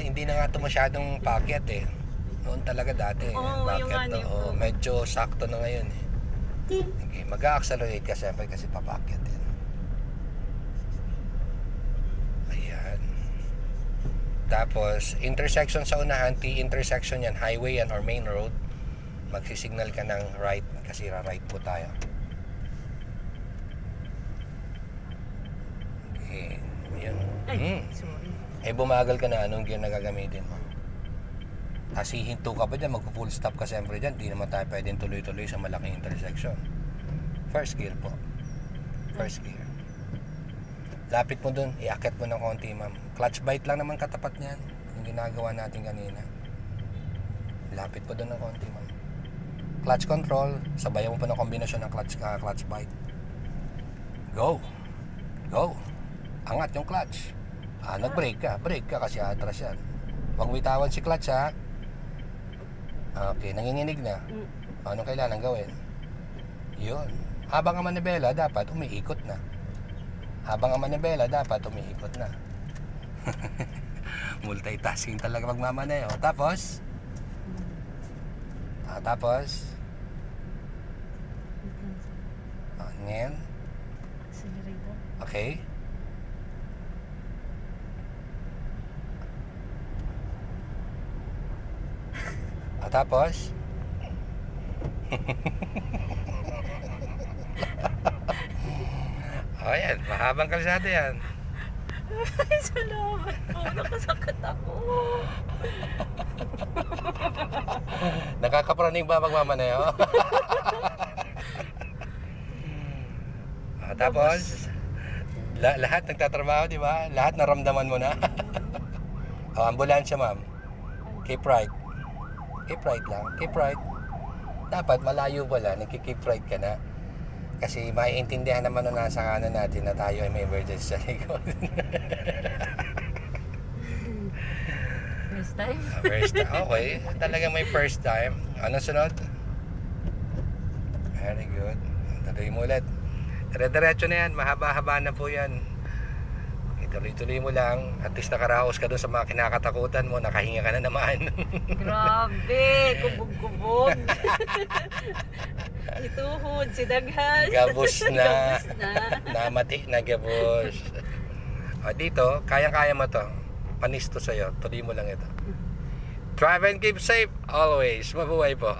Hindi na nga ito masyadong packet eh. Noon talaga dati. Packet to. Medyo sakto na ngayon eh. Okay, mag-a-accelerate ka siyempre kasi papacket eh. Ayan. Tapos, intersection sa unahan, T-intersection yan, highway yan or main road. Magsisignal ka ng right kasi right po tayo. Okay, yun. Sorry. Eh bumagal ka na, anong gear na gagamitin mo? Kasi hinto ka pa dyan, magpo-full stop ka siyempre dyan. Di naman tayo pwedeng tuloy-tuloy sa malaking intersection. First gear po. First gear. Lapit mo dun, iakyat mo ng konti ma'am. Clutch bite lang naman katapat niyan. Yung ginagawa natin kanina. Lapit mo dun ng konti ma'am. Clutch control, sabayan mo pa ng kombinasyon ng clutch bite. Go! Go! Angat yung clutch. Nag-brake ka kasi atras yan. Huwag bitawan si clutch ha. Okay, nanginginig na. Anong kailangan gawin? Yun. Habang ang manibela, dapat umiikot na. Multitasking talaga magmamaneho. Tapos? Ngayon? Accelerator. Okay. Tapos? Ayan, mahabang kalsada yan. Ay, salamat po. Nakasakit ako. Nakakapraning ba magmamaneho? Tapos, lahat nagtatrabaho, di ba? Lahat naramdaman mo na. Ambulansya, ma'am. Keep right. Keep right lang. Keep right. Dapat malayo pala, nagki-keep right ka na. Kasi maiintindihan naman nung nasa kanan natin na tayo ay may emergency sa likod. First time? First time. Okay. Talagang may first time. Ano sunod? Very good. Tuloy mo ulit. Dire-diretso na yan. Mahaba-haba na po yan. Tuloy-tuloy mo lang. At least nakaraos ka dun sa mga kinakatakutan mo. Nakahinga ka na naman. Grabe. Kubog-kubog. Ituhod. Sinaghan. Gabos na. Gabos na. Namati na gabos. Dito, kayang-kaya mo to. Panis to sa'yo. Tuloy mo lang ito. Drive and keep safe always. Mabuhay po.